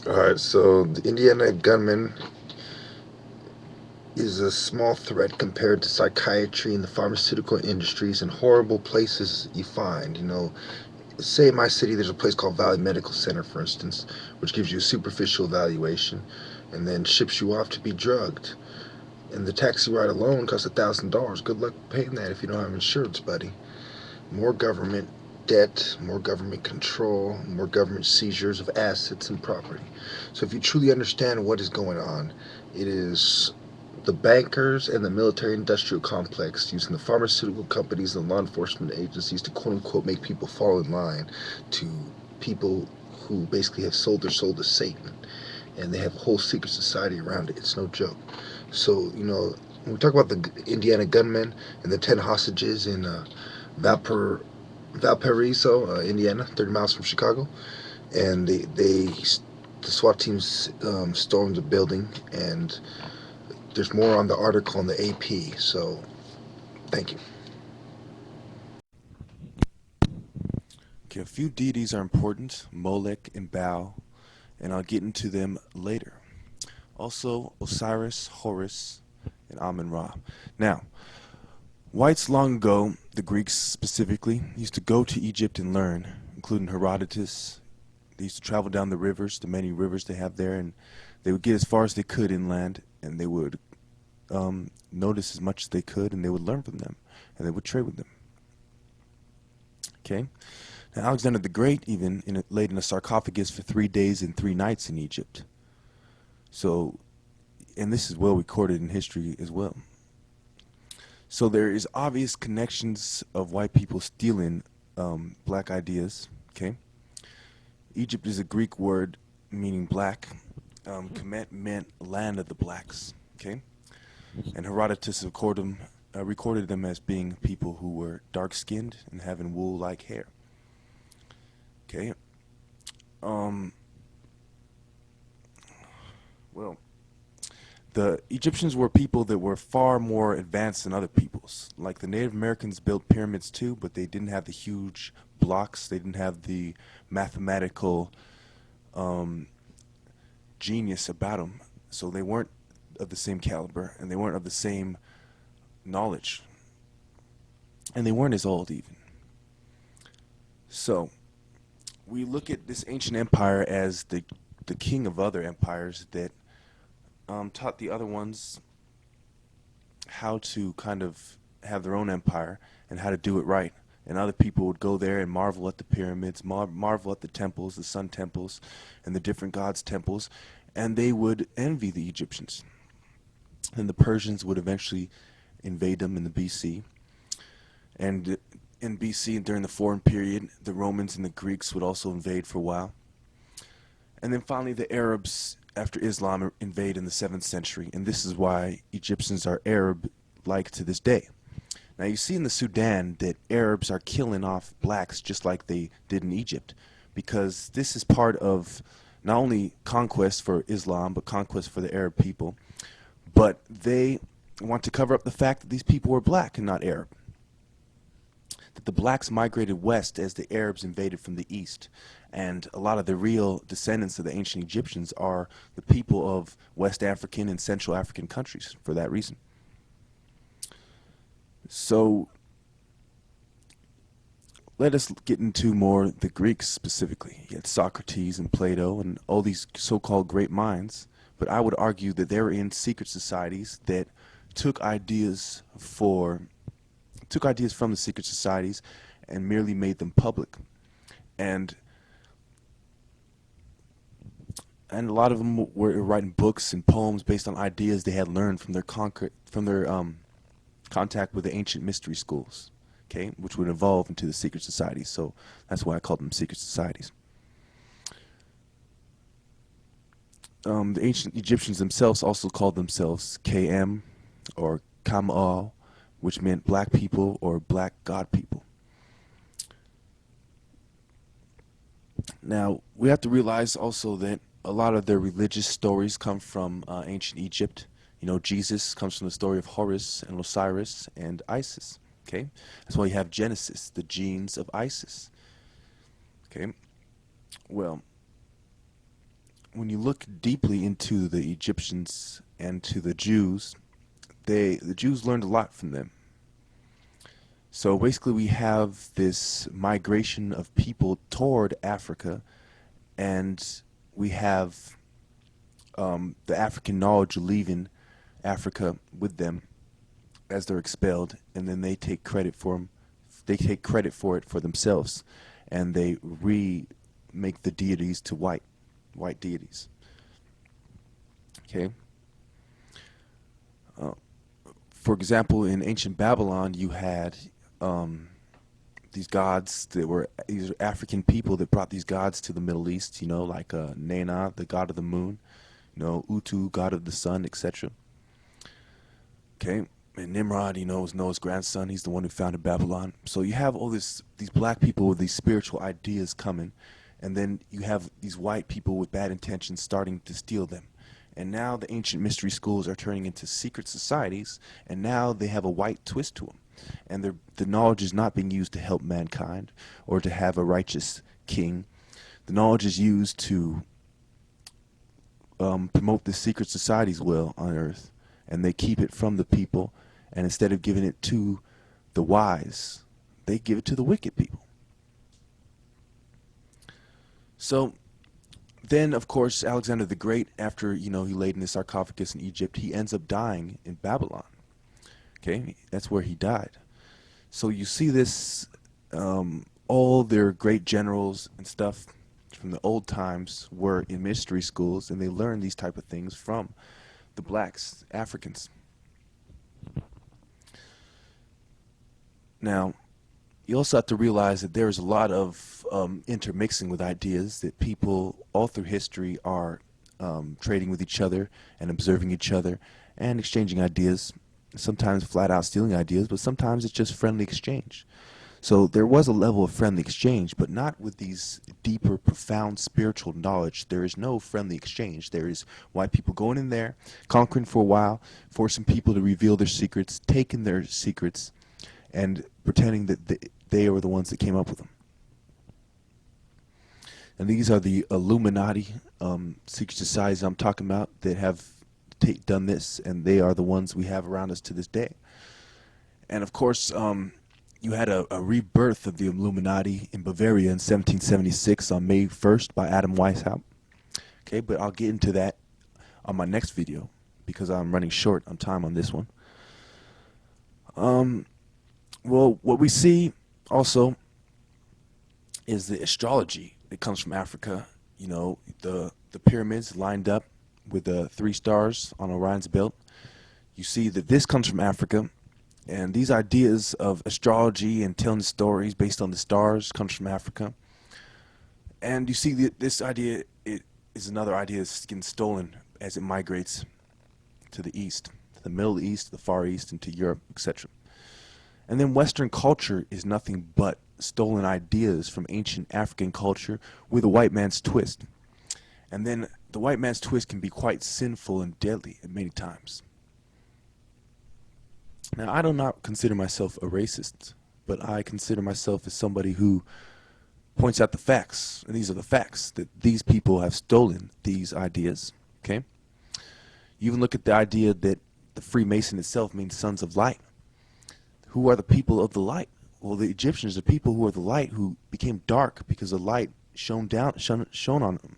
Alright, so the Indiana gunman is a small threat compared to psychiatry and the pharmaceutical industries and horrible places you find. Say in my city there's a place called Valley Medical Center, for instance, which gives you a superficial evaluation and then ships you off to be drugged. And the taxi ride alone costs $1,000. Good luck paying that if you don't have insurance, buddy. More government debt, more government control, more government seizures of assets and property. So if you truly understand what is going on, it is the bankers and the military industrial complex using the pharmaceutical companies and law enforcement agencies to quote unquote make people fall in line to people who basically have sold their soul to Satan. And they have a whole secret society around it. It's no joke. So, when we talk about the Indiana gunmen and the 10 hostages in Valpar- Valparaiso, Indiana, 30 miles from Chicago, and the SWAT teams stormed the building, and there's more on the article on the AP. So, thank you. Okay, a few deities are important, Molech and Baal, and I'll get into them later. Also, Osiris, Horus, and Amun Ra. Now, whites long ago, the Greeks specifically, used to go to Egypt and learn, including Herodotus. They used to travel down the rivers, the many rivers they have there, and they would get as far as they could inland, and they would notice as much as they could, and they would learn from them, and they would trade with them. Okay? Now, Alexander the Great even laid in a sarcophagus for 3 days and 3 nights in Egypt. So, and this is well recorded in history as well. So there is obvious connections of white people stealing black ideas. Okay, Egypt is a Greek word meaning black. Kemet meant land of the blacks. Okay, and Herodotus recorded them as being people who were dark-skinned and having wool-like hair. Okay, um, well, the Egyptians were people that were far more advanced than other peoples. Like the Native Americans built pyramids too, but they didn't have the huge blocks. They didn't have the mathematical um, genius about them. So they weren't of the same caliber, and they weren't of the same knowledge, and they weren't as old even. So we look at this ancient empire as the king of other empires that taught the other ones how to kind of have their own empire and how to do it right. And other people would go there and marvel at the pyramids, marvel at the temples, the sun temples, and the different gods' temples, and they would envy the Egyptians. And the Persians would eventually invade them in the BC. And in BC, during the foreign period, the Romans and the Greeks would also invade for a while. And then finally, the Arabs, after Islam, invade in the 7th century. And this is why Egyptians are Arab-like to this day. Now, you see in the Sudan that Arabs are killing off blacks just like they did in Egypt, because this is part of not only conquest for Islam, but conquest for the Arab people. But they want to cover up the fact that these people were black and not Arab. That the blacks migrated west as the Arabs invaded from the east. And a lot of the real descendants of the ancient Egyptians are the people of West African and Central African countries for that reason. So let us get into more the Greeks specifically. You had Socrates and Plato and all these so-called great minds, but I would argue that they were in secret societies that took ideas from the secret societies and merely made them public. And and a lot of them were writing books and poems based on ideas they had learned from their contact with the ancient mystery schools, okay, which would evolve into the secret societies. So that's why I called them secret societies. The ancient Egyptians themselves also called themselves KM or Kamal, which meant black people or black god people. Now, we have to realize also that a lot of their religious stories come from ancient Egypt. You know, Jesus comes from the story of Horus and Osiris and Isis. Okay, that's why you have Genesis, the genes of Isis. Okay, well, when you look deeply into the Egyptians and to the Jews, the Jews learned a lot from them. So basically, we have this migration of people toward Africa, and we have the African knowledge leaving Africa with them as they're expelled, and then they take credit for them. They take credit for it for themselves, and they remake the deities to white deities. Okay. Uh, for example, in ancient Babylon, you had these gods that were these African people that brought these gods to the Middle East. You know, like Nena, the god of the moon. You know, Utu, god of the sun, etc. Okay, and Nimrod, you know, was Noah's grandson. He's the one who founded Babylon. So you have all these black people with these spiritual ideas coming, and then you have these white people with bad intentions starting to steal them. And now the ancient mystery schools are turning into secret societies, and now they have a white twist to them. And the knowledge is not being used to help mankind or to have a righteous king. The knowledge is used to promote the secret society's will on earth, and they keep it from the people, and instead of giving it to the wise, they give it to the wicked people. So then, of course, Alexander the Great, after, you know, he laid in the sarcophagus in Egypt, he ends up dying in Babylon. Okay, that's where he died. So you see this, all their great generals and stuff from the old times were in mystery schools, and they learned these type of things from the blacks, Africans. Now, you also have to realize that there's a lot of intermixing with ideas, that people all through history are trading with each other and observing each other and exchanging ideas, sometimes flat out stealing ideas, but sometimes it's just friendly exchange. So there was a level of friendly exchange, but not with these deeper, profound spiritual knowledge. There is no friendly exchange. There is white people going in there, conquering for a while, forcing people to reveal their secrets, taking their secrets, and pretending that they were the ones that came up with them. And these are the Illuminati secret societies I'm talking about that have done this, and they are the ones we have around us to this day. And of course, you had a rebirth of the Illuminati in Bavaria in 1776 on May 1st by Adam Weishaupt. Okay, but I'll get into that on my next video because I'm running short on time on this one. Well, what we see also is the astrology that comes from Africa. You know, the pyramids lined up with the 3 stars on Orion's belt. You see that this comes from Africa. And these ideas of astrology and telling stories based on the stars comes from Africa. And you see this idea, it is another idea that's getting stolen as it migrates to the East, to the Middle East, the Far East, and to Europe, etc. And then Western culture is nothing but stolen ideas from ancient African culture with a white man's twist. And then the white man's twist can be quite sinful and deadly at many times. Now, I do not consider myself a racist, but I consider myself as somebody who points out the facts, and these are the facts, that these people have stolen these ideas, okay? You even look at the idea that the Freemason itself means sons of light. Who are the people of the light? Well, the Egyptians are people who are the light, who became dark because the light shone on them,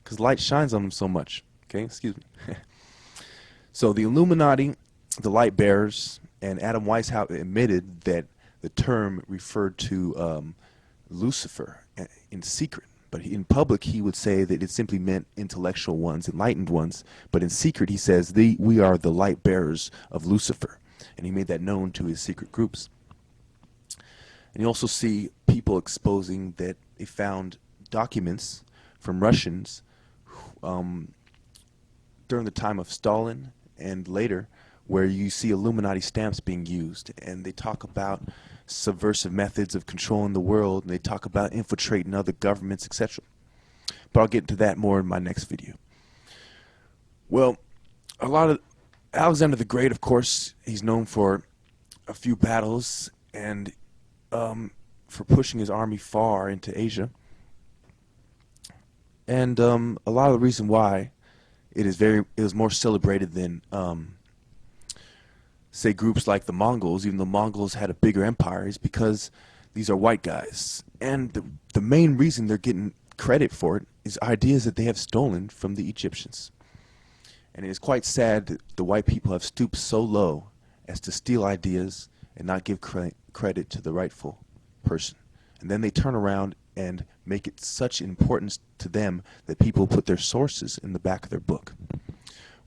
because light shines on them so much, okay? Excuse me. So the Illuminati, the light bearers, and Adam Weishaupt admitted that the term referred to Lucifer in secret, but in public he would say that it simply meant intellectual ones, enlightened ones, but in secret he says we are the light bearers of Lucifer, and he made that known to his secret groups. And you also see people exposing that they found documents from Russians during the time of Stalin and later, where you see Illuminati stamps being used, and they talk about subversive methods of controlling the world, and they talk about infiltrating other governments, etc. But I'll get into that more in my next video. Well, a lot of Alexander the Great, of course, he's known for a few battles and for pushing his army far into Asia. And a lot of the reason why it was more celebrated than say groups like the Mongols, even though Mongols had a bigger empire, is because these are white guys. And the main reason they're getting credit for it is ideas that they have stolen from the Egyptians. And it is quite sad that the white people have stooped so low as to steal ideas and not give credit to the rightful person. And then they turn around and make it such importance to them that people put their sources in the back of their book.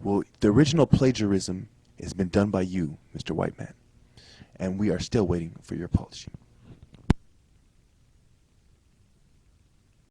Well, the original plagiarism has been done by you, Mr. White Man, and we are still waiting for your apology.